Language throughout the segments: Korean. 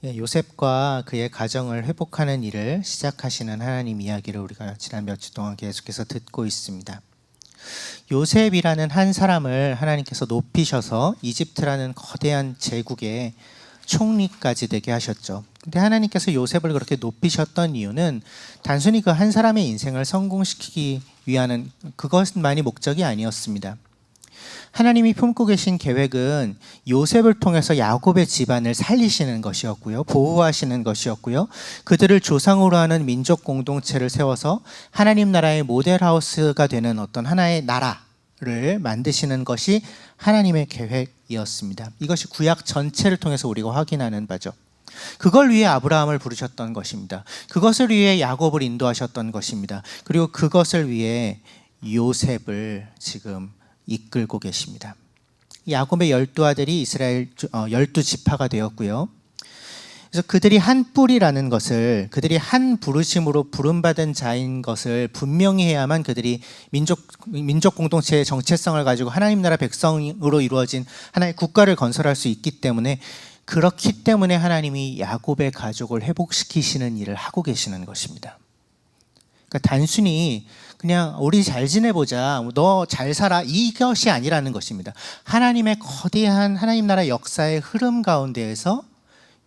요셉과 그의 가정을 회복하는 일을 시작하시는 하나님 이야기를 우리가 지난 몇 주 동안 계속해서 듣고 있습니다. 요셉이라는 한 사람을 하나님께서 높이셔서 이집트라는 거대한 제국의 총리까지 되게 하셨죠. 근데 하나님께서 요셉을 그렇게 높이셨던 이유는 단순히 그 한 사람의 인생을 성공시키기 위한 그것만이 목적이 아니었습니다. 하나님이 품고 계신 계획은 요셉을 통해서 야곱의 집안을 살리시는 것이었고요. 보호하시는 것이었고요. 그들을 조상으로 하는 민족 공동체를 세워서 하나님 나라의 모델하우스가 되는 어떤 하나의 나라를 만드시는 것이 하나님의 계획이었습니다. 이것이 구약 전체를 통해서 우리가 확인하는 바죠. 그걸 위해 아브라함을 부르셨던 것입니다. 그것을 위해 야곱을 인도하셨던 것입니다. 그리고 그것을 위해 요셉을 지금 이끌고 계십니다. 야곱의 12아들이 이스라엘 12지파가 되었고요. 그래서 그들이 한 뿌리라는 것을, 그들이 한 부르심으로 부름받은 자인 것을 분명히 해야만 그들이 민족 공동체의 정체성을 가지고 하나님 나라 백성으로 이루어진 하나의 국가를 건설할 수 있기 때문에, 그렇기 때문에 하나님이 야곱의 가족을 회복시키시는 일을 하고 계시는 것입니다. 그러니까 단순히 그냥 우리 잘 지내보자, 너 잘 살아, 이것이 아니라는 것입니다. 하나님의 거대한 하나님 나라 역사의 흐름 가운데에서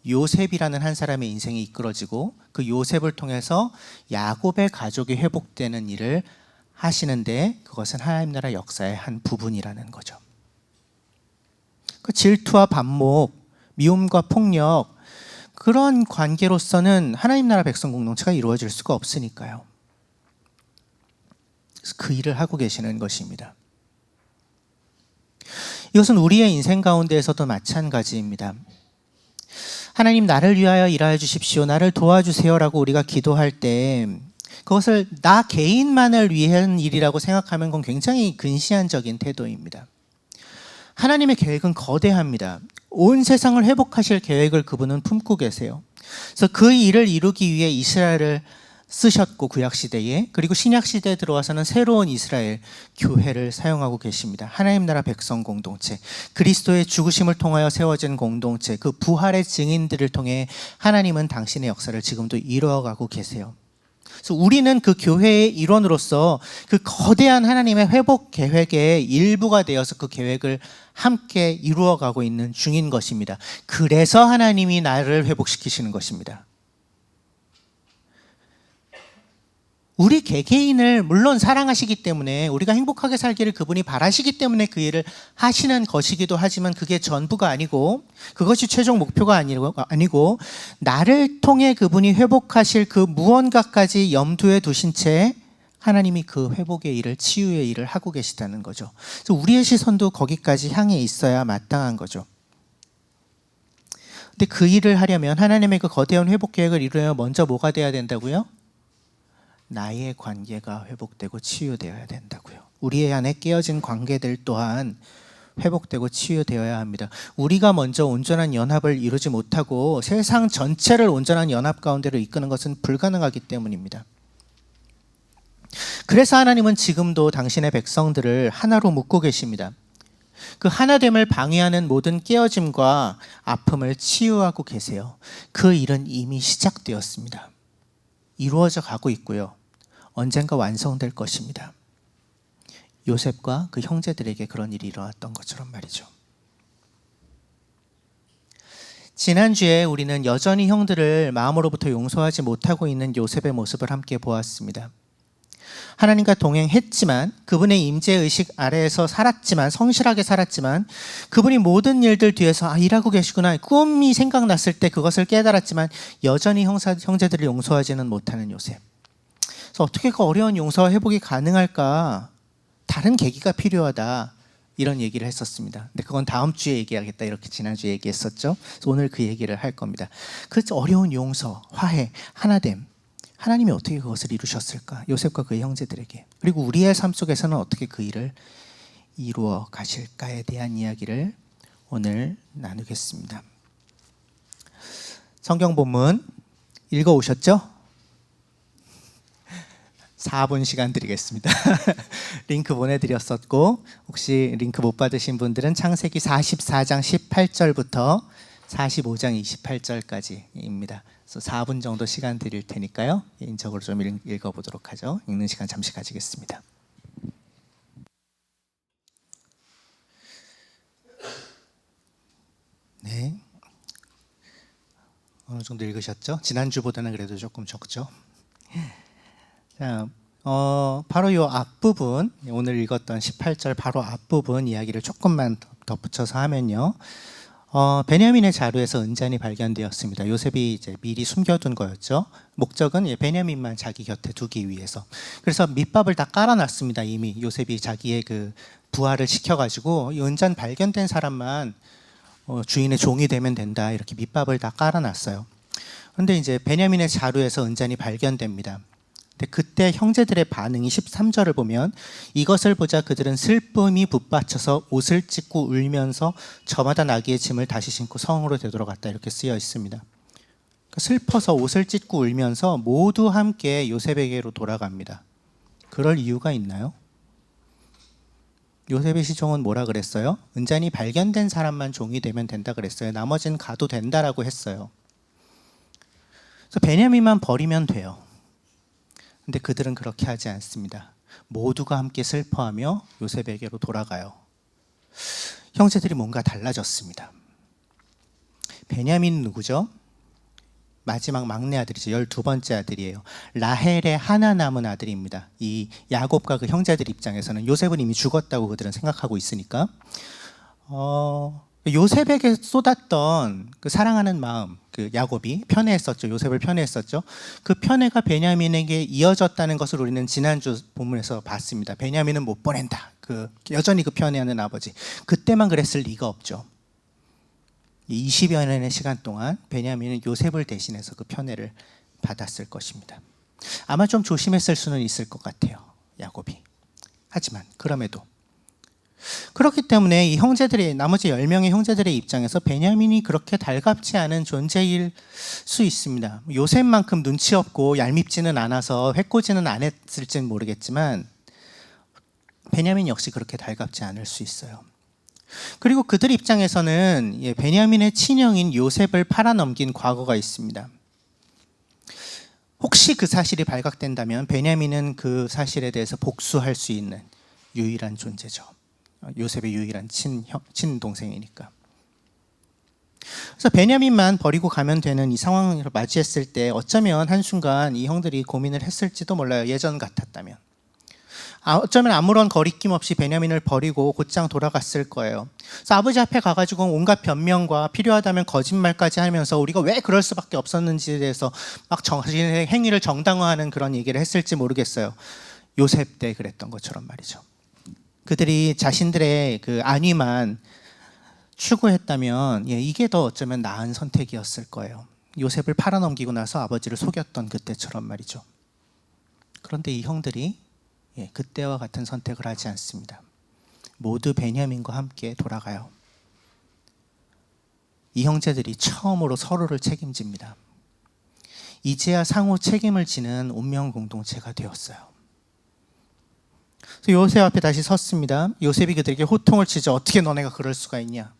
요셉이라는 한 사람의 인생이 이끌어지고 그 요셉을 통해서 야곱의 가족이 회복되는 일을 하시는데, 그것은 하나님 나라 역사의 한 부분이라는 거죠. 그 질투와 반목, 미움과 폭력, 그런 관계로서는 하나님 나라 백성 공동체가 이루어질 수가 없으니까요. 그 일을 하고 계시는 것입니다. 이것은 우리의 인생 가운데에서도 마찬가지입니다. 하나님, 나를 위하여 일하여 주십시오, 나를 도와주세요 라고 우리가 기도할 때 그것을 나 개인만을 위한 일이라고 생각하면 그건 굉장히 근시안적인 태도입니다. 하나님의 계획은 거대합니다. 온 세상을 회복하실 계획을 그분은 품고 계세요. 그래서 그 일을 이루기 위해 이스라엘을 쓰셨고, 구약시대에, 그리고 신약시대에 들어와서는 새로운 이스라엘 교회를 사용하고 계십니다. 하나님 나라 백성 공동체, 그리스도의 죽으심을 통하여 세워진 공동체, 그 부활의 증인들을 통해 하나님은 당신의 역사를 지금도 이루어가고 계세요. 그래서 우리는 그 교회의 일원으로서 그 거대한 하나님의 회복 계획의 일부가 되어서 그 계획을 함께 이루어가고 있는 중인 것입니다. 그래서 하나님이 나를 회복시키시는 것입니다. 우리 개개인을 물론 사랑하시기 때문에, 우리가 행복하게 살기를 그분이 바라시기 때문에 그 일을 하시는 것이기도 하지만, 그게 전부가 아니고 그것이 최종 목표가 아니고 나를 통해 그분이 회복하실 그 무언가까지 염두에 두신 채 하나님이 그 회복의 일을, 치유의 일을 하고 계시다는 거죠. 그래서 우리의 시선도 거기까지 향해 있어야 마땅한 거죠. 근데 그 일을 하려면, 하나님의 그 거대한 회복 계획을 이루려면 먼저 뭐가 돼야 된다고요? 나의 관계가 회복되고 치유되어야 된다고요. 우리 안에 깨어진 관계들 또한 회복되고 치유되어야 합니다. 우리가 먼저 온전한 연합을 이루지 못하고 세상 전체를 온전한 연합 가운데로 이끄는 것은 불가능하기 때문입니다. 그래서 하나님은 지금도 당신의 백성들을 하나로 묶고 계십니다. 그 하나됨을 방해하는 모든 깨어짐과 아픔을 치유하고 계세요. 그 일은 이미 시작되었습니다. 이루어져 가고 있고요. 언젠가 완성될 것입니다. 요셉과 그 형제들에게 그런 일이 일어났던 것처럼 말이죠. 지난주에 우리는 여전히 형들을 마음으로부터 용서하지 못하고 있는 요셉의 모습을 함께 보았습니다. 하나님과 동행했지만, 그분의 임재의식 아래에서 살았지만, 성실하게 살았지만, 그분이 모든 일들 뒤에서 일하고 계시구나, 꿈이 생각났을 때 그것을 깨달았지만 여전히 형제들을 용서하지는 못하는 요셉. 그래서 어떻게 그 어려운 용서와 회복이 가능할까? 다른 계기가 필요하다, 이런 얘기를 했었습니다. 근데 그건 다음 주에 얘기하겠다, 이렇게 지난주에 얘기했었죠. 그래서 오늘 그 얘기를 할 겁니다. 그 어려운 용서, 화해, 하나됨, 하나님이 어떻게 그것을 이루셨을까? 요셉과 그의 형제들에게. 그리고 우리의 삶 속에서는 어떻게 그 일을 이루어 가실까에 대한 이야기를 오늘 나누겠습니다. 성경 본문 읽어오셨죠? 4분 시간 드리겠습니다. 링크 보내드렸었고, 혹시 링크 못 받으신 분들은 창세기 44장 18절부터 45장 28절까지입니다. 그래서 4분 정도 시간 드릴 테니까요. 개인적으로 좀 읽어보도록 하죠. 읽는 시간 잠시 가지겠습니다. 네, 어느 정도 읽으셨죠? 지난주보다는 그래도 조금 적죠? 자, 바로 이 앞부분, 오늘 읽었던 18절 바로 앞부분 이야기를 조금만 덧붙여서 하면요. 베냐민의 자루에서 은잔이 발견되었습니다. 요셉이 이제 미리 숨겨둔 거였죠. 목적은 베냐민만 자기 곁에 두기 위해서. 그래서 밑밥을 다 깔아놨습니다. 이미 요셉이 자기의 그 부하를 시켜가지고 이 은잔 발견된 사람만 주인의 종이 되면 된다, 이렇게 밑밥을 다 깔아놨어요. 그런데 이제 베냐민의 자루에서 은잔이 발견됩니다. 근데 그때 형제들의 반응이 13절을 보면 이것을 보자 그들은 슬픔이 붙받쳐서 옷을 찢고 울면서 저마다 나귀의 짐을 다시 신고 성으로 되돌아갔다, 이렇게 쓰여 있습니다. 그러니까 슬퍼서 옷을 찢고 울면서 모두 함께 요셉에게로 돌아갑니다. 그럴 이유가 있나요? 요셉의 시종은 뭐라 그랬어요? 은잔이 발견된 사람만 종이 되면 된다 그랬어요. 나머지는 가도 된다라고 했어요. 그래서 베냐민만 버리면 돼요. 근데 그들은 그렇게 하지 않습니다. 모두가 함께 슬퍼하며 요셉에게로 돌아가요. 형제들이 뭔가 달라졌습니다. 베냐민은 누구죠? 마지막 막내 아들이죠. 12번째 아들이에요. 라헬의 하나 남은 아들입니다. 이 야곱과 그 형제들 입장에서는 요셉은 이미 죽었다고 그들은 생각하고 있으니까 요셉에게 쏟았던 그 사랑하는 마음, 그 야곱이 편애했었죠. 요셉을 편애했었죠. 그 편애가 베냐민에게 이어졌다는 것을 우리는 지난주 본문에서 봤습니다. 베냐민은 못 보낸다. 여전히 그 편애하는 아버지. 그때만 그랬을 리가 없죠. 20여 년의 시간 동안 베냐민은 요셉을 대신해서 그 편애를 받았을 것입니다. 아마 좀 조심했을 수는 있을 것 같아요, 야곱이. 하지만 그럼에도 그렇기 때문에 이 나머지 10명의 형제들의 입장에서 베냐민이 그렇게 달갑지 않은 존재일 수 있습니다. 요셉만큼 눈치 없고 얄밉지는 않아서 해코지는 안 했을지는 모르겠지만 베냐민 역시 그렇게 달갑지 않을 수 있어요. 그리고 그들 입장에서는 베냐민의 친형인 요셉을 팔아넘긴 과거가 있습니다. 혹시 그 사실이 발각된다면 베냐민은 그 사실에 대해서 복수할 수 있는 유일한 존재죠. 요셉의 유일한 친동생이니까. 그래서 베냐민만 버리고 가면 되는 이 상황을 맞이했을 때 어쩌면 한순간 이 형들이 고민을 했을지도 몰라요. 예전 같았다면. 어쩌면 아무런 거리낌 없이 베냐민을 버리고 곧장 돌아갔을 거예요. 그래서 아버지 앞에 가가지고 온갖 변명과 필요하다면 거짓말까지 하면서 우리가 왜 그럴 수밖에 없었는지에 대해서 막 자신의 행위를 정당화하는 그런 얘기를 했을지 모르겠어요. 요셉 때 그랬던 것처럼 말이죠. 그들이 자신들의 그 안위만 추구했다면 이게 더 어쩌면 나은 선택이었을 거예요. 요셉을 팔아넘기고 나서 아버지를 속였던 그때처럼 말이죠. 그런데 이 형들이 그때와 같은 선택을 하지 않습니다. 모두 베냐민과 함께 돌아가요. 이 형제들이 처음으로 서로를 책임집니다. 이제야 상호 책임을 지는 운명 공동체가 되었어요. 그래서 요셉 앞에 다시 섰습니다. 요셉이 그들에게 호통을 치죠. 어떻게 너네가 그럴 수가 있냐.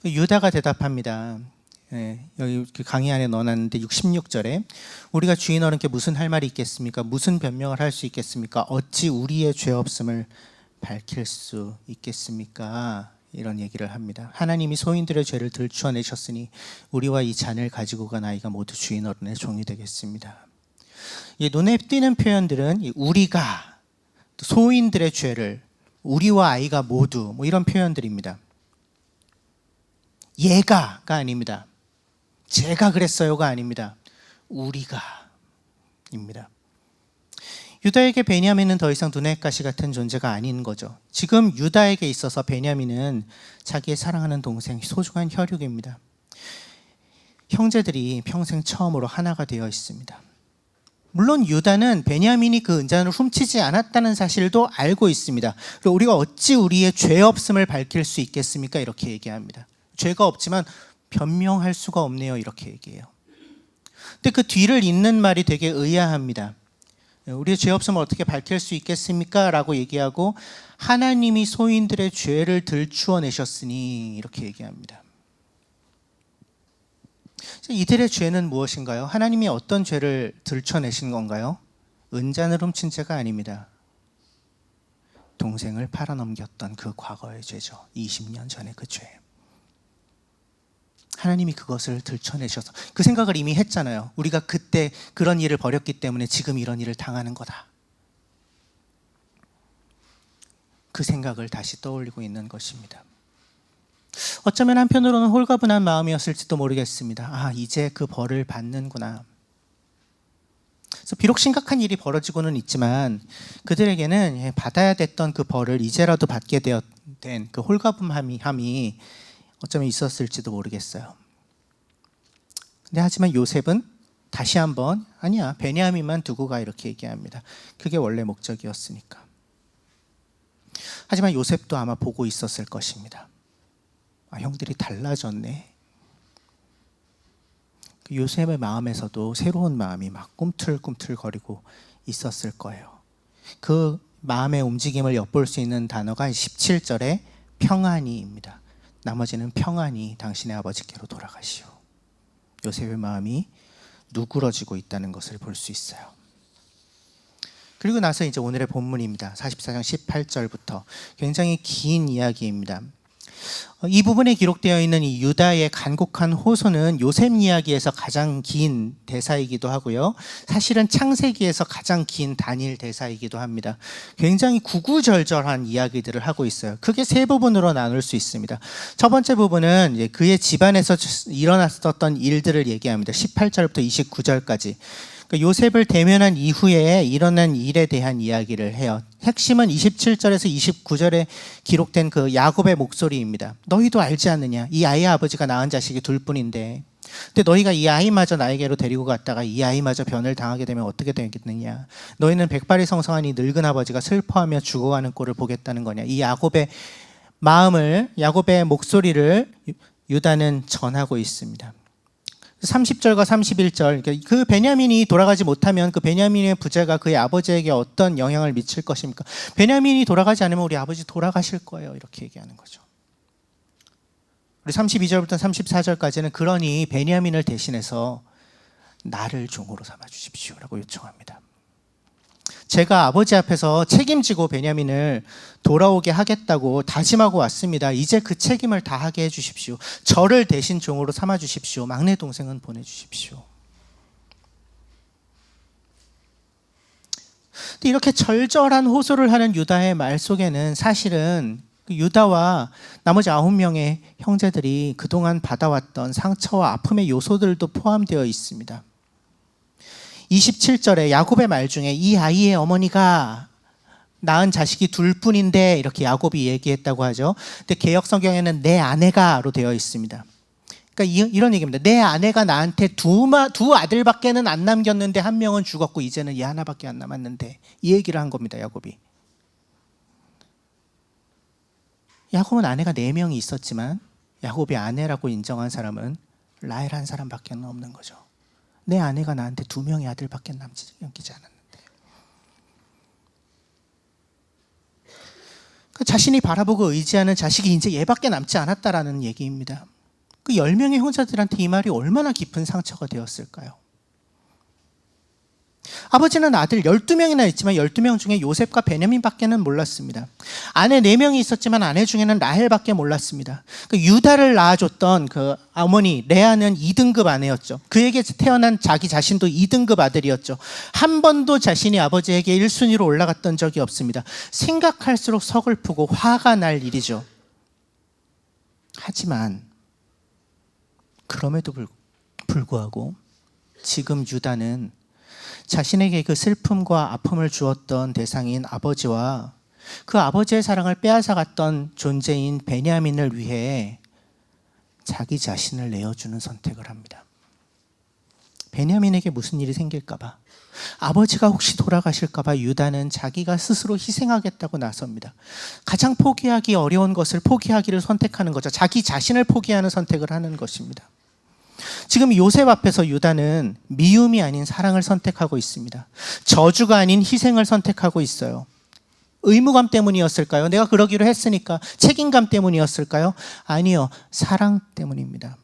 유다가 대답합니다. 여기 강의 안에 넣어놨는데 16절에 우리가 주인 어른께 무슨 할 말이 있겠습니까? 무슨 변명을 할 수 있겠습니까? 어찌 우리의 죄 없음을 밝힐 수 있겠습니까? 이런 얘기를 합니다. 하나님이 소인들의 죄를 들추어내셨으니 우리와 이 잔을 가지고 간 아이가 모두 주인 어른의 종이 되겠습니다. 눈에 띄는 표현들은 우리가, 소인들의 죄를, 우리와 아이가 모두, 이런 표현들입니다. 얘가가 아닙니다. 제가 그랬어요가 아닙니다. 우리가입니다. 유다에게 베냐민은 더 이상 눈의 가시 같은 존재가 아닌 거죠. 지금 유다에게 있어서 베냐민은 자기의 사랑하는 동생, 소중한 혈육입니다. 형제들이 평생 처음으로 하나가 되어 있습니다. 물론 유다는 베냐민이 그 은잔을 훔치지 않았다는 사실도 알고 있습니다. 그리고 우리가 어찌 우리의 죄 없음을 밝힐 수 있겠습니까? 이렇게 얘기합니다. 죄가 없지만 변명할 수가 없네요. 이렇게 얘기해요. 근데 그 뒤를 잇는 말이 되게 의아합니다. 우리의 죄 없음을 어떻게 밝힐 수 있겠습니까? 라고 얘기하고 하나님이 소인들의 죄를 들추어내셨으니 이렇게 얘기합니다. 이들의 죄는 무엇인가요? 하나님이 어떤 죄를 들춰내신 건가요? 은잔을 훔친 죄가 아닙니다. 동생을 팔아넘겼던 그 과거의 죄죠. 20년 전의 그 죄. 하나님이 그것을 들춰내셔서 그 생각을 이미 했잖아요. 우리가 그때 그런 일을 벌였기 때문에 지금 이런 일을 당하는 거다. 그 생각을 다시 떠올리고 있는 것입니다. 어쩌면 한편으로는 홀가분한 마음이었을지도 모르겠습니다. 아, 이제 그 벌을 받는구나. 그래서 비록 심각한 일이 벌어지고는 있지만 그들에게는 받아야 됐던 그 벌을 이제라도 받게 된 그 홀가분함이 어쩌면 있었을지도 모르겠어요. 근데 하지만 요셉은 다시 한번 아니야, 베냐민만 두고 가, 이렇게 얘기합니다. 그게 원래 목적이었으니까. 하지만 요셉도 아마 보고 있었을 것입니다. 아, 형들이 달라졌네. 요셉의 마음에서도 새로운 마음이 막 꿈틀꿈틀거리고 있었을 거예요. 그 마음의 움직임을 엿볼 수 있는 단어가 17절에 평안히입니다. 나머지는 평안히 당신의 아버지께로 돌아가시오. 요셉의 마음이 누그러지고 있다는 것을 볼 수 있어요. 그리고 나서 이제 오늘의 본문입니다. 44장 18절부터 굉장히 긴 이야기입니다. 이 부분에 기록되어 있는 이 유다의 간곡한 호소는 요셉 이야기에서 가장 긴 대사이기도 하고요. 사실은 창세기에서 가장 긴 단일 대사이기도 합니다. 굉장히 구구절절한 이야기들을 하고 있어요. 크게 세 부분으로 나눌 수 있습니다. 첫 번째 부분은 이제 그의 집안에서 일어났었던 일들을 얘기합니다. 18절부터 29절까지. 요셉을 대면한 이후에 일어난 일에 대한 이야기를 해요. 핵심은 27절에서 29절에 기록된 그 야곱의 목소리입니다. 너희도 알지 않느냐? 이 아이의 아버지가 낳은 자식이 둘뿐인데, 근데 너희가 이 아이마저 나에게로 데리고 갔다가 이 아이마저 변을 당하게 되면 어떻게 되겠느냐? 너희는 백발이 성성한 이 늙은 아버지가 슬퍼하며 죽어가는 꼴을 보겠다는 거냐? 이 야곱의 마음을, 야곱의 목소리를 유다는 전하고 있습니다. 30절과 31절, 그 베냐민이 돌아가지 못하면 그 베냐민의 부재가 그의 아버지에게 어떤 영향을 미칠 것입니까? 베냐민이 돌아가지 않으면 우리 아버지 돌아가실 거예요, 이렇게 얘기하는 거죠. 우리 32절부터 34절까지는 그러니 베냐민을 대신해서 나를 종으로 삼아 주십시오 라고 요청합니다. 제가 아버지 앞에서 책임지고 베냐민을 돌아오게 하겠다고 다짐하고 왔습니다. 이제 그 책임을 다하게 해주십시오. 저를 대신 종으로 삼아 주십시오. 막내 동생은 보내주십시오. 근데 이렇게 절절한 호소를 하는 유다의 말 속에는 사실은 유다와 나머지 9명의 형제들이 그동안 받아왔던 상처와 아픔의 요소들도 포함되어 있습니다. 27절에 야곱의 말 중에 이 아이의 어머니가 낳은 자식이 둘뿐인데 이렇게 야곱이 얘기했다고 하죠. 근데 개역 성경에는 내 아내가로 되어 있습니다. 그러니까 이런 얘기입니다. 내 아내가 나한테 두 아들밖에는 안 남겼는데 한 명은 죽었고 이제는 얘 하나밖에 안 남았는데, 이 얘기를 한 겁니다. 야곱이. 야곱은 아내가 4명이 있었지만 야곱이 아내라고 인정한 사람은 라헬 한 사람밖에 없는 거죠. 내 아내가 나한테 2명의 아들밖에 남기지 않았는데. 자신이 바라보고 의지하는 자식이 이제 얘밖에 남지 않았다라는 얘기입니다. 그 10명의 형제들한테 이 말이 얼마나 깊은 상처가 되었을까요? 아버지는 아들 12명이나 있지만 12명 중에 요셉과 베냐민밖에는 몰랐습니다. 아내 4명이 있었지만 아내 중에는 라헬밖에 몰랐습니다. 그 유다를 낳아줬던 그 어머니 레아는 2등급 아내였죠. 그에게 태어난 자기 자신도 2등급 아들이었죠. 한 번도 자신이 아버지에게 1순위로 올라갔던 적이 없습니다. 생각할수록 서글프고 화가 날 일이죠. 하지만 그럼에도 불구하고 지금 유다는 자신에게 그 슬픔과 아픔을 주었던 대상인 아버지와 그 아버지의 사랑을 빼앗아갔던 존재인 베냐민을 위해 자기 자신을 내어주는 선택을 합니다. 베냐민에게 무슨 일이 생길까 봐, 아버지가 혹시 돌아가실까 봐 유다는 자기가 스스로 희생하겠다고 나섭니다. 가장 포기하기 어려운 것을 포기하기를 선택하는 거죠. 자기 자신을 포기하는 선택을 하는 것입니다. 지금 요셉 앞에서 유다는 미움이 아닌 사랑을 선택하고 있습니다. 저주가 아닌 희생을 선택하고 있어요. 의무감 때문이었을까요? 내가 그러기로 했으니까 책임감 때문이었을까요? 아니요, 사랑 때문입니다.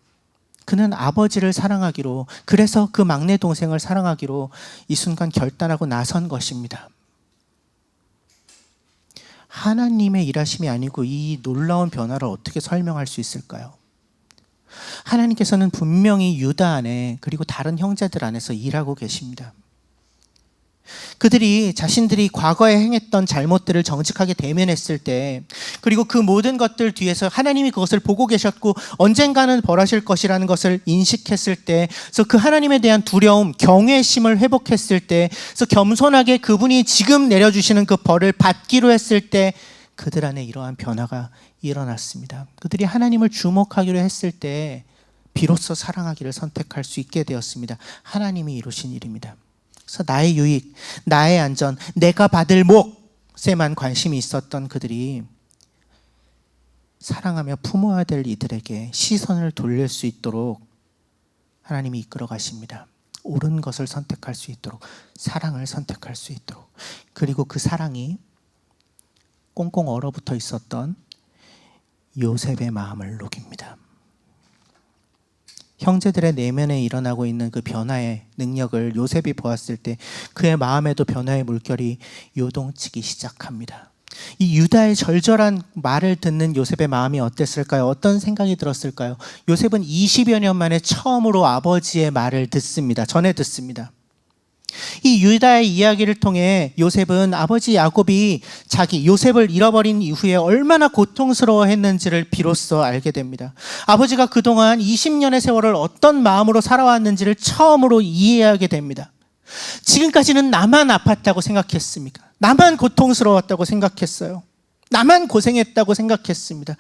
그는 아버지를 사랑하기로, 그래서 그 막내 동생을 사랑하기로 이 순간 결단하고 나선 것입니다. 하나님의 일하심이 아니고 이 놀라운 변화를 어떻게 설명할 수 있을까요? 하나님께서는 분명히 유다 안에 그리고 다른 형제들 안에서 일하고 계십니다. 그들이 자신들이 과거에 행했던 잘못들을 정직하게 대면했을 때, 그리고 그 모든 것들 뒤에서 하나님이 그것을 보고 계셨고 언젠가는 벌하실 것이라는 것을 인식했을 때, 그래서 그 하나님에 대한 두려움, 경외심을 회복했을 때, 그래서 겸손하게 그분이 지금 내려주시는 그 벌을 받기로 했을 때 그들 안에 이러한 변화가 일어났습니다. 그들이 하나님을 주목하기로 했을 때 비로소 사랑하기를 선택할 수 있게 되었습니다. 하나님이 이루신 일입니다. 그래서 나의 유익, 나의 안전, 내가 받을 몫에만 관심이 있었던 그들이 사랑하며 품어야 될 이들에게 시선을 돌릴 수 있도록 하나님이 이끌어 가십니다. 옳은 것을 선택할 수 있도록, 사랑을 선택할 수 있도록. 그리고 그 사랑이 꽁꽁 얼어붙어 있었던 요셉의 마음을 녹입니다. 형제들의 내면에 일어나고 있는 그 변화의 능력을 요셉이 보았을 때 그의 마음에도 변화의 물결이 요동치기 시작합니다. 이 유다의 절절한 말을 듣는 요셉의 마음이 어땠을까요? 어떤 생각이 들었을까요? 요셉은 20여 년 만에 처음으로 아버지의 말을 듣습니다. 전해 듣습니다. 이 유다의 이야기를 통해 요셉은 아버지 야곱이 요셉을 잃어버린 이후에 얼마나 고통스러워했는지를 비로소 알게 됩니다. 아버지가 그동안 20년의 세월을 어떤 마음으로 살아왔는지를 처음으로 이해하게 됩니다. 지금까지는 나만 아팠다고 생각했습니까? 나만 고통스러웠다고 생각했어요. 나만 고생했다고 생각했습니다.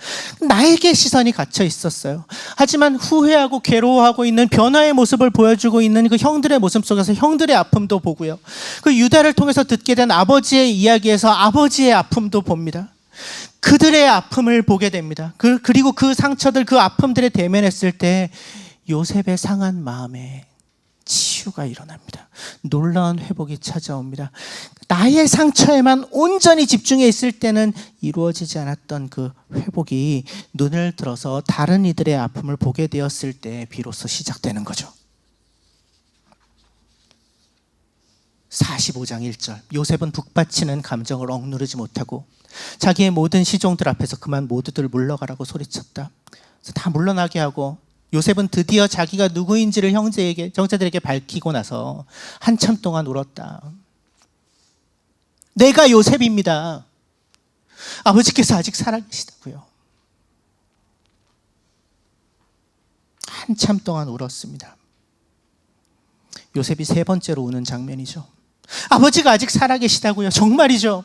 나에게 시선이 갇혀 있었어요. 하지만 후회하고 괴로워하고 있는 변화의 모습을 보여주고 있는 그 형들의 모습 속에서 형들의 아픔도 보고요. 그 유다를 통해서 듣게 된 아버지의 이야기에서 아버지의 아픔도 봅니다. 그들의 아픔을 보게 됩니다. 그리고 그 상처들, 그 아픔들에 대면했을 때 요셉의 상한 마음에 치유가 일어납니다. 놀라운 회복이 찾아옵니다. 나의 상처에만 온전히 집중해 있을 때는 이루어지지 않았던 그 회복이 눈을 들어서 다른 이들의 아픔을 보게 되었을 때 비로소 시작되는 거죠. 45장 1절, 요셉은 북받치는 감정을 억누르지 못하고 자기의 모든 시종들 앞에서 그만 모두들 물러가라고 소리쳤다. 그래서 다 물러나게 하고 요셉은 드디어 자기가 누구인지를 형제들에게 밝히고 나서 한참 동안 울었다. 내가 요셉입니다. 아버지께서 아직 살아계시다고요. 한참 동안 울었습니다. 요셉이 세 번째로 우는 장면이죠. 아버지가 아직 살아계시다고요. 정말이죠.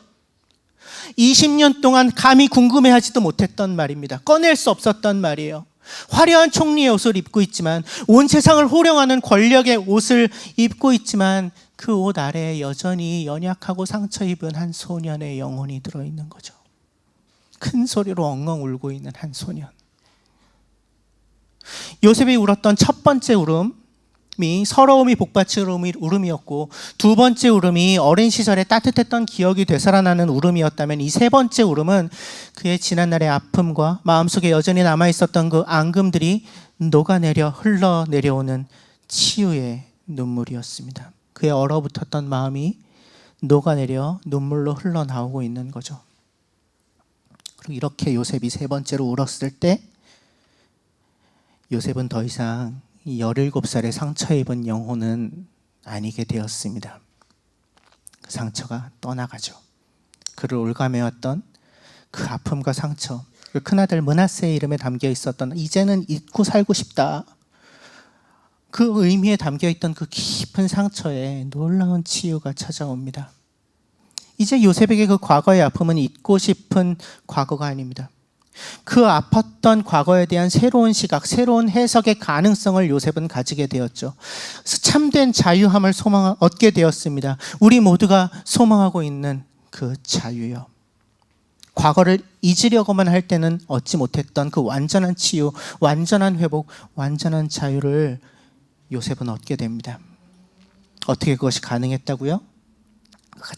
20년 동안 감히 궁금해하지도 못했던 말입니다. 꺼낼 수 없었던 말이에요. 화려한 총리의 옷을 입고 있지만, 온 세상을 호령하는 권력의 옷을 입고 있지만 그 옷 아래에 여전히 연약하고 상처 입은 한 소년의 영혼이 들어있는 거죠. 큰 소리로 엉엉 울고 있는 한 소년. 요셉이 울었던 첫 번째 울음이 서러움이 복받친 울음이었고, 두 번째 울음이 어린 시절에 따뜻했던 기억이 되살아나는 울음이었다면, 이 세 번째 울음은 그의 지난날의 아픔과 마음속에 여전히 남아있었던 그 앙금들이 녹아내려 흘러내려오는 치유의 눈물이었습니다. 그의 얼어붙었던 마음이 녹아내려 눈물로 흘러나오고 있는 거죠. 그리고 이렇게 요셉이 세 번째로 울었을 때 요셉은 더 이상 이 17살의 상처 입은 영혼은 아니게 되었습니다. 그 상처가 떠나가죠. 그를 올가매왔던 그 아픔과 상처, 그 큰아들 므낫세의 이름에 담겨 있었던 이제는 잊고 살고 싶다, 그 의미에 담겨있던 그 깊은 상처에 놀라운 치유가 찾아옵니다. 이제 요셉에게 그 과거의 아픔은 잊고 싶은 과거가 아닙니다. 그 아팠던 과거에 대한 새로운 시각, 새로운 해석의 가능성을 요셉은 가지게 되었죠. 참된 자유함을 얻게 되었습니다. 우리 모두가 소망하고 있는 그 자유요. 과거를 잊으려고만 할 때는 얻지 못했던 그 완전한 치유, 완전한 회복, 완전한 자유를 요셉은 얻게 됩니다. 어떻게 그것이 가능했다고요?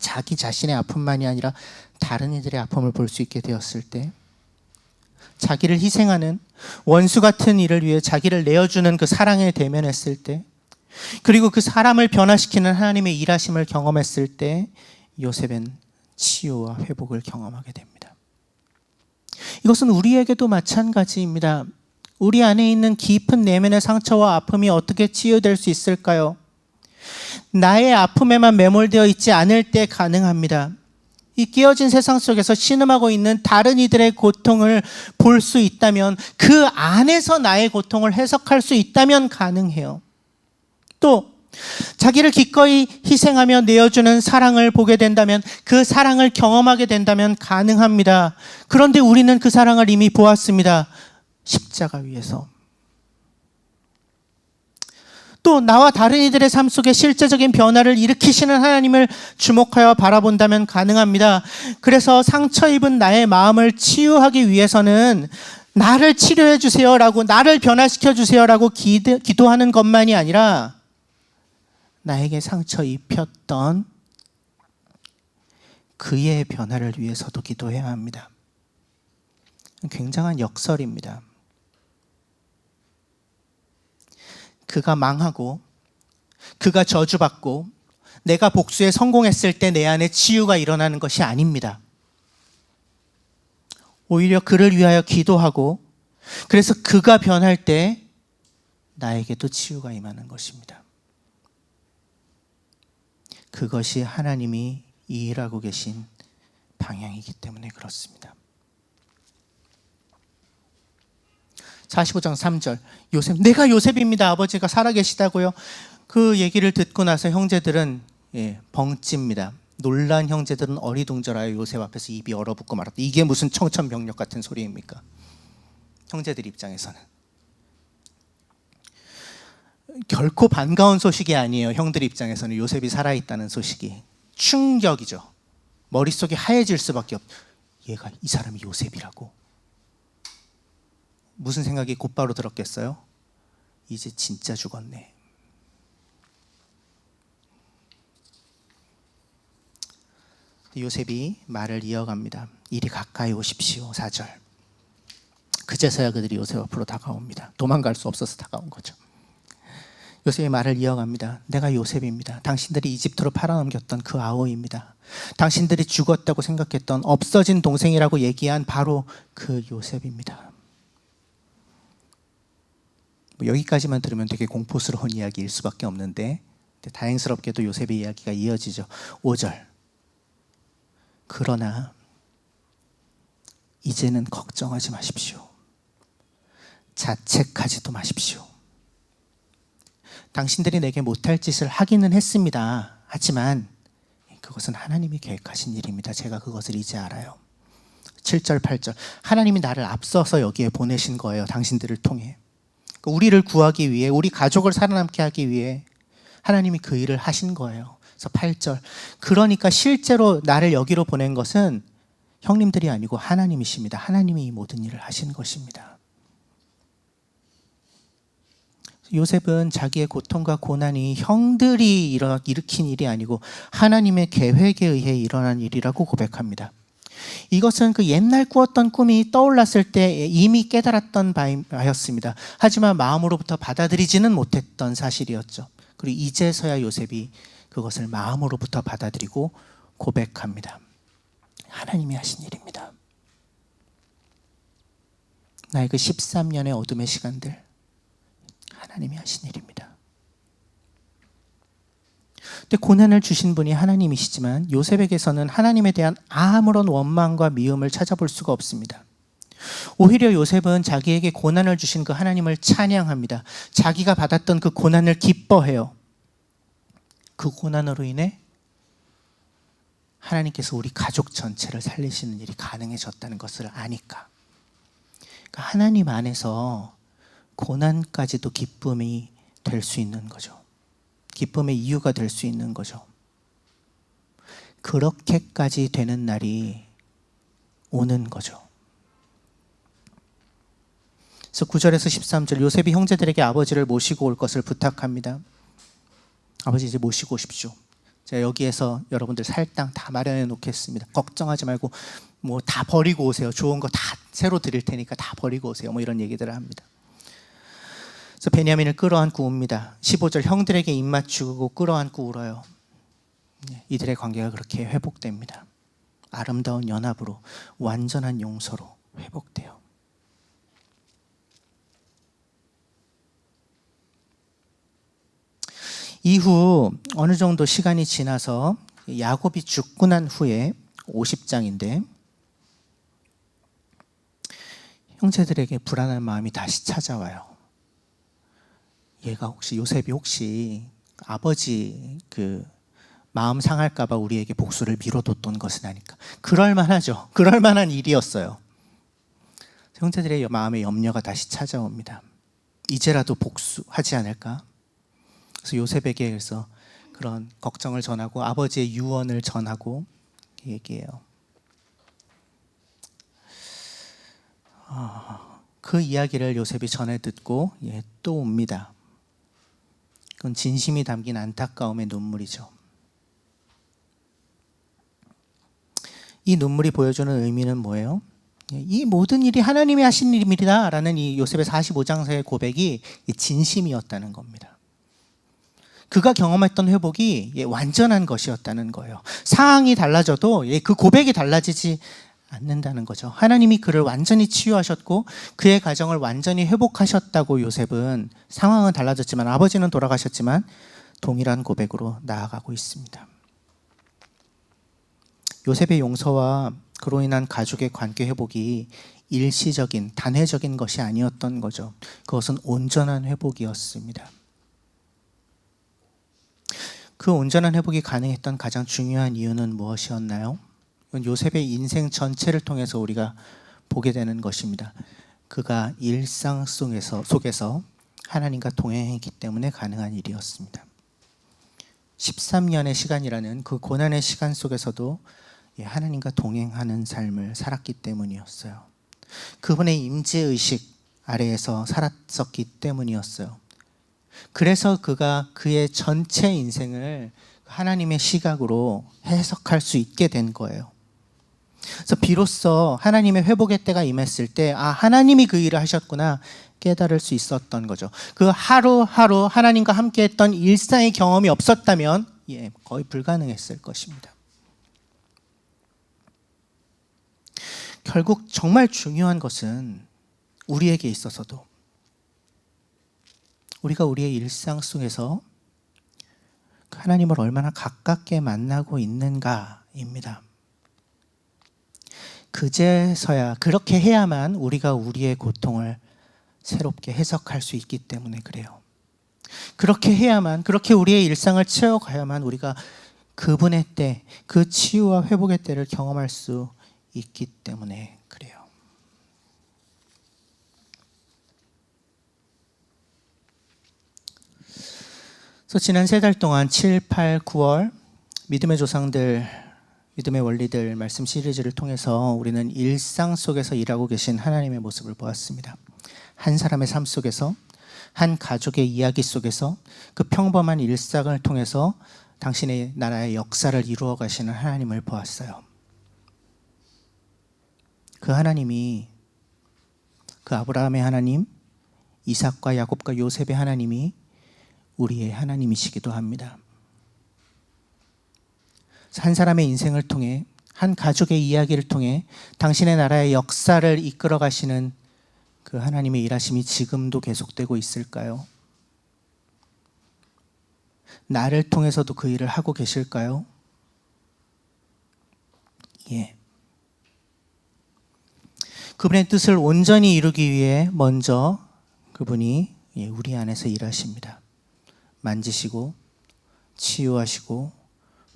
자기 자신의 아픔만이 아니라 다른 이들의 아픔을 볼 수 있게 되었을 때, 자기를 희생하는 원수 같은 일을 위해 자기를 내어주는 그 사랑에 대면했을 때, 그리고 그 사람을 변화시키는 하나님의 일하심을 경험했을 때 요셉은 치유와 회복을 경험하게 됩니다. 이것은 우리에게도 마찬가지입니다. 우리 안에 있는 깊은 내면의 상처와 아픔이 어떻게 치유될 수 있을까요? 나의 아픔에만 매몰되어 있지 않을 때 가능합니다. 이 깨어진 세상 속에서 신음하고 있는 다른 이들의 고통을 볼 수 있다면, 그 안에서 나의 고통을 해석할 수 있다면 가능해요. 또 자기를 기꺼이 희생하며 내어주는 사랑을 보게 된다면, 그 사랑을 경험하게 된다면 가능합니다. 그런데 우리는 그 사랑을 이미 보았습니다. 십자가 위에서. 또 나와 다른 이들의 삶 속에 실제적인 변화를 일으키시는 하나님을 주목하여 바라본다면 가능합니다. 그래서 상처 입은 나의 마음을 치유하기 위해서는 나를 치료해 주세요라고, 나를 변화시켜 주세요라고 기도하는 것만이 아니라 나에게 상처 입혔던 그의 변화를 위해서도 기도해야 합니다. 굉장한 역설입니다. 그가 망하고 그가 저주받고 내가 복수에 성공했을 때 내 안에 치유가 일어나는 것이 아닙니다. 오히려 그를 위하여 기도하고, 그래서 그가 변할 때 나에게도 치유가 임하는 것입니다. 그것이 하나님이 일하고 계신 방향이기 때문에 그렇습니다. 45장 3절, 요셉, 내가 요셉입니다. 아버지가 살아계시다고요? 그 얘기를 듣고 나서 형제들은 벙찝니다. 놀란 형제들은 어리둥절하여 요셉 앞에서 입이 얼어붙고 말았다. 이게 무슨 청천벽력 같은 소리입니까? 형제들 입장에서는 결코 반가운 소식이 아니에요. 형들 입장에서는 요셉이 살아있다는 소식이 충격이죠. 머릿속이 하얘질 수밖에 얘가, 이 사람이 요셉이라고? 무슨 생각이 곧바로 들었겠어요? 이제 진짜 죽었네. 요셉이 말을 이어갑니다. 이리 가까이 오십시오. 4절. 그제서야 그들이 요셉 앞으로 다가옵니다. 도망갈 수 없어서 다가온 거죠. 요셉이 말을 이어갑니다. 내가 요셉입니다. 당신들이 이집트로 팔아넘겼던 그 아우입니다. 당신들이 죽었다고 생각했던, 없어진 동생이라고 얘기한 바로 그 요셉입니다. 여기까지만 들으면 되게 공포스러운 이야기일 수밖에 없는데, 다행스럽게도 요셉의 이야기가 이어지죠. 5절. 그러나 이제는 걱정하지 마십시오. 자책하지도 마십시오. 당신들이 내게 못할 짓을 하기는 했습니다. 하지만 그것은 하나님이 계획하신 일입니다. 제가 그것을 이제 알아요. 7절, 8절. 하나님이 나를 앞서서 여기에 보내신 거예요. 당신들을 통해. 우리를 구하기 위해, 우리 가족을 살아남게 하기 위해 하나님이 그 일을 하신 거예요. 그래서 8절. 그러니까 실제로 나를 여기로 보낸 것은 형님들이 아니고 하나님이십니다. 하나님이 이 모든 일을 하신 것입니다. 요셉은 자기의 고통과 고난이 형들이 일으킨 일이 아니고 하나님의 계획에 의해 일어난 일이라고 고백합니다. 이것은 그 옛날 꾸었던 꿈이 떠올랐을 때 이미 깨달았던 바였습니다. 하지만 마음으로부터 받아들이지는 못했던 사실이었죠. 그리고 이제서야 요셉이 그것을 마음으로부터 받아들이고 고백합니다. 하나님이 하신 일입니다. 나의 그 13년의 어둠의 시간들, 하나님이 하신 일입니다. 근데 고난을 주신 분이 하나님이시지만 요셉에게서는 하나님에 대한 아무런 원망과 미움을 찾아볼 수가 없습니다. 오히려 요셉은 자기에게 고난을 주신 그 하나님을 찬양합니다. 자기가 받았던 그 고난을 기뻐해요. 그 고난으로 인해 하나님께서 우리 가족 전체를 살리시는 일이 가능해졌다는 것을 아니까. 그러니까 하나님 안에서 고난까지도 기쁨이 될 수 있는 거죠. 기쁨의 이유가 될 수 있는 거죠. 그렇게까지 되는 날이 오는 거죠. 그래서 9절에서 13절, 요셉이 형제들에게 아버지를 모시고 올 것을 부탁합니다. 아버지 이제 모시고 오십시오. 제가 여기에서 여러분들 살 땅 다 마련해 놓겠습니다. 걱정하지 말고 뭐 다 버리고 오세요. 좋은 거 다 새로 드릴 테니까 다 버리고 오세요. 뭐 이런 얘기들을 합니다. 그래서 베냐민을 끌어안고 웁니다. 15절 형들에게 입 맞추고 끌어안고 울어요. 이들의 관계가 그렇게 회복됩니다. 아름다운 연합으로 완전한 용서로 회복돼요. 이후 어느 정도 시간이 지나서 야곱이 죽고 난 후에 50장인데 형제들에게 불안한 마음이 다시 찾아와요. 얘가 혹시 요셉이 혹시 아버지 그 마음 상할까봐 우리에게 복수를 미뤄뒀던 것은 아닐까. 그럴만하죠. 그럴만한 일이었어요. 형제들의 마음에 염려가 다시 찾아옵니다. 이제라도 복수하지 않을까. 그래서 요셉에게 그래서 그런 걱정을 전하고 아버지의 유언을 전하고 얘기해요. 그 이야기를 요셉이 전해 듣고 또 옵니다. 그건 진심이 담긴 안타까움의 눈물이죠. 이 눈물이 보여주는 의미는 뭐예요? 이 모든 일이 하나님이 하신 일이다 라는 이 요셉의 45장서의 고백이 진심이었다는 겁니다. 그가 경험했던 회복이 완전한 것이었다는 거예요. 상황이 달라져도 그 고백이 달라지지 않는다는 거죠. 하나님이 그를 완전히 치유하셨고 그의 가정을 완전히 회복하셨다고 요셉은, 상황은 달라졌지만 아버지는 돌아가셨지만 동일한 고백으로 나아가고 있습니다. 요셉의 용서와 그로 인한 가족의 관계 회복이 일시적인 단회적인 것이 아니었던 거죠. 그것은 온전한 회복이었습니다. 그 온전한 회복이 가능했던 가장 중요한 이유는 무엇이었나요? 요셉의 인생 전체를 통해서 우리가 보게 되는 것입니다. 그가 일상 속에서 하나님과 동행했기 때문에 가능한 일이었습니다. 13년의 시간이라는 그 고난의 시간 속에서도 하나님과 동행하는 삶을 살았기 때문이었어요. 그분의 임재의식 아래에서 살았었기 때문이었어요. 그래서 그가 그의 전체 인생을 하나님의 시각으로 해석할 수 있게 된 거예요. 그래서 비로소 하나님의 회복의 때가 임했을 때 하나님이 그 일을 하셨구나 깨달을 수 있었던 거죠. 그 하루하루 하나님과 함께했던 일상의 경험이 없었다면 거의 불가능했을 것입니다. 결국 정말 중요한 것은 우리에게 있어서도 우리가 우리의 일상 속에서 하나님을 얼마나 가깝게 만나고 있는가입니다. 그제서야 그렇게 해야만 우리가 우리의 고통을 새롭게 해석할 수 있기 때문에 그래요. 그렇게 해야만, 그렇게 우리의 일상을 채워가야만 우리가 그분의 때, 그 치유와 회복의 때를 경험할 수 있기 때문에 그래요. 그래서 지난 3달 동안 7, 8, 9월 믿음의 조상들, 믿음의 원리들 말씀 시리즈를 통해서 우리는 일상 속에서 일하고 계신 하나님의 모습을 보았습니다. 한 사람의 삶 속에서, 한 가족의 이야기 속에서, 그 평범한 일상을 통해서 당신의 나라의 역사를 이루어 가시는 하나님을 보았어요. 그 하나님이, 그 아브라함의 하나님, 이삭과 야곱과 요셉의 하나님이 우리의 하나님이시기도 합니다. 한 사람의 인생을 통해, 한 가족의 이야기를 통해 당신의 나라의 역사를 이끌어 가시는 그 하나님의 일하심이 지금도 계속되고 있을까요? 나를 통해서도 그 일을 하고 계실까요? 그분의 뜻을 온전히 이루기 위해 먼저 그분이 우리 안에서 일하십니다. 만지시고 치유하시고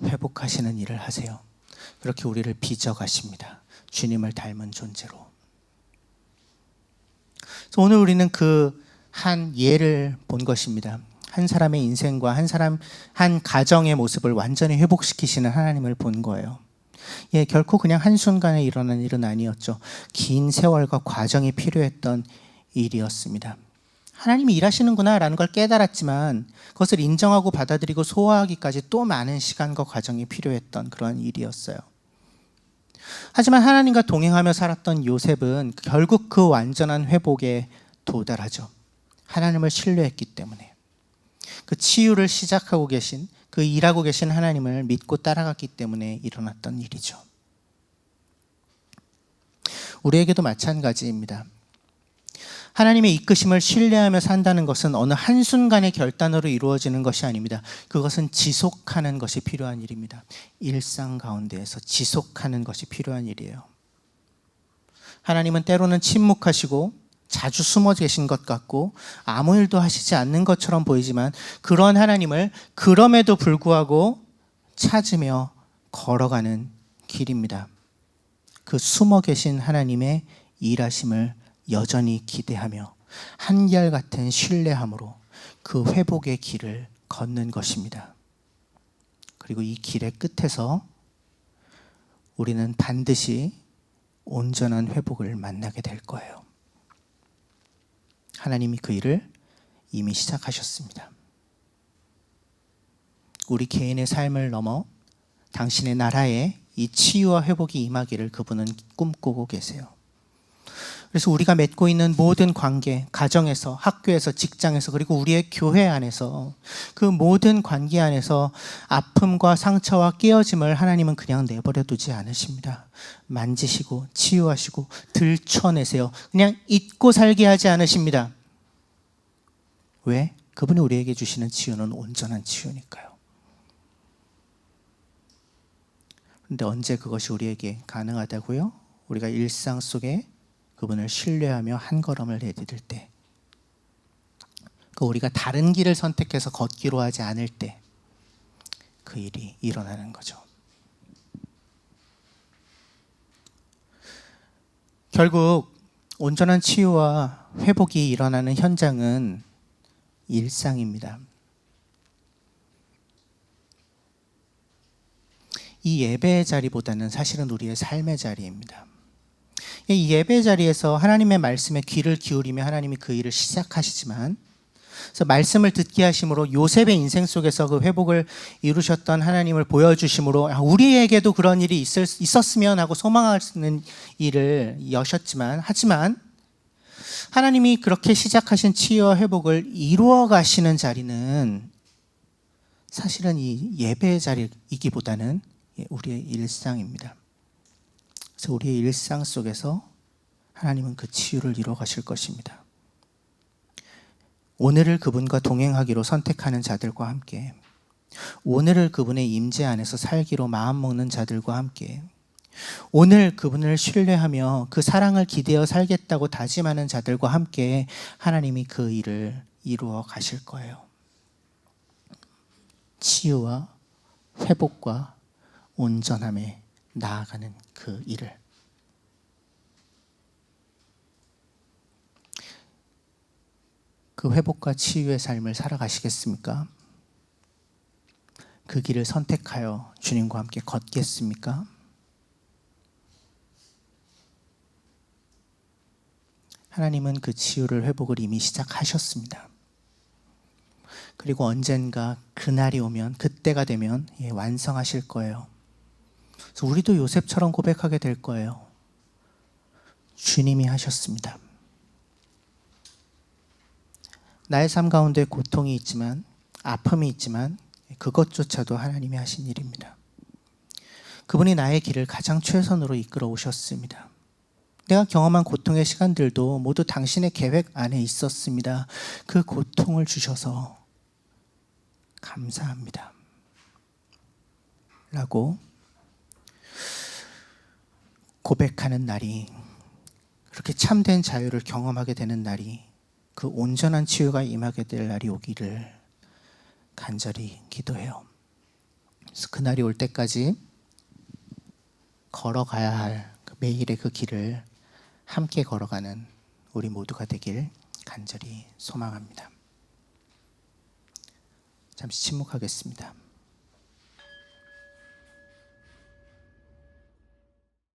회복하시는 일을 하세요. 그렇게 우리를 빚어가십니다. 주님을 닮은 존재로. 그래서 오늘 우리는 그 한 예를 본 것입니다. 한 사람의 인생과 한 가정의 모습을 완전히 회복시키시는 하나님을 본 거예요. 결코 그냥 한순간에 일어난 일은 아니었죠. 긴 세월과 과정이 필요했던 일이었습니다. 하나님이 일하시는구나 라는 걸 깨달았지만 그것을 인정하고 받아들이고 소화하기까지 또 많은 시간과 과정이 필요했던 그런 일이었어요. 하지만 하나님과 동행하며 살았던 요셉은 결국 그 완전한 회복에 도달하죠. 하나님을 신뢰했기 때문에. 그 치유를 시작하고 계신, 그 일하고 계신 하나님을 믿고 따라갔기 때문에 일어났던 일이죠. 우리에게도 마찬가지입니다. 하나님의 이끄심을 신뢰하며 산다는 것은 어느 한순간의 결단으로 이루어지는 것이 아닙니다. 그것은 지속하는 것이 필요한 일입니다. 일상 가운데에서 지속하는 것이 필요한 일이에요. 하나님은 때로는 침묵하시고 자주 숨어 계신 것 같고 아무 일도 하시지 않는 것처럼 보이지만 그런 하나님을 그럼에도 불구하고 찾으며 걸어가는 길입니다. 그 숨어 계신 하나님의 일하심을 여전히 기대하며 한결같은 신뢰함으로 그 회복의 길을 걷는 것입니다. 그리고 이 길의 끝에서 우리는 반드시 온전한 회복을 만나게 될 거예요. 하나님이 그 일을 이미 시작하셨습니다. 우리 개인의 삶을 넘어 당신의 나라에 이 치유와 회복이 임하기를 그분은 꿈꾸고 계세요. 그래서 우리가 맺고 있는 모든 관계, 가정에서, 학교에서, 직장에서, 그리고 우리의 교회 안에서 그 모든 관계 안에서 아픔과 상처와 깨어짐을 하나님은 그냥 내버려 두지 않으십니다. 만지시고 치유하시고 들춰내세요. 그냥 잊고 살게 하지 않으십니다. 왜? 그분이 우리에게 주시는 치유는 온전한 치유니까요. 그런데 언제 그것이 우리에게 가능하다고요? 우리가 일상 속에 그분을 신뢰하며 한 걸음을 내디딜 때, 우리가 다른 길을 선택해서 걷기로 하지 않을 때 그 일이 일어나는 거죠. 결국 온전한 치유와 회복이 일어나는 현장은 일상입니다. 이 예배의 자리보다는 사실은 우리의 삶의 자리입니다. 이 예배 자리에서 하나님의 말씀에 귀를 기울이며 하나님이 그 일을 시작하시지만, 그래서 말씀을 듣게 하심으로 요셉의 인생 속에서 그 회복을 이루셨던 하나님을 보여주심으로 우리에게도 그런 일이 있었으면 하고 소망하는 일을 여셨지만, 하지만 하나님이 그렇게 시작하신 치유와 회복을 이루어 가시는 자리는 사실은 이 예배의 자리이기보다는 우리의 일상입니다. 그래서 우리의 일상 속에서 하나님은 그 치유를 이루어 가실 것입니다. 오늘을 그분과 동행하기로 선택하는 자들과 함께, 오늘을 그분의 임재 안에서 살기로 마음먹는 자들과 함께, 오늘 그분을 신뢰하며 그 사랑을 기대어 살겠다고 다짐하는 자들과 함께 하나님이 그 일을 이루어 가실 거예요. 치유와 회복과 온전함에 나아가는 그 일을. 그 회복과 치유의 삶을 살아가시겠습니까? 그 길을 선택하여 주님과 함께 걷겠습니까? 하나님은 그 치유를, 회복을 이미 시작하셨습니다. 그리고 언젠가 그날이 오면, 그때가 되면 완성하실 거예요. 그래서 우리도 요셉처럼 고백하게 될 거예요. 주님이 하셨습니다. 나의 삶 가운데 고통이 있지만, 아픔이 있지만 그것조차도 하나님이 하신 일입니다. 그분이 나의 길을 가장 최선으로 이끌어 오셨습니다. 내가 경험한 고통의 시간들도 모두 당신의 계획 안에 있었습니다. 그 고통을 주셔서 감사합니다. 라고 고백하는 날이, 그렇게 참된 자유를 경험하게 되는 날이, 그 온전한 치유가 임하게 될 날이 오기를 간절히 기도해요. 그래서 그 날이 올 때까지 걸어가야 할 매일의 그 길을 함께 걸어가는 우리 모두가 되길 간절히 소망합니다. 잠시 침묵하겠습니다.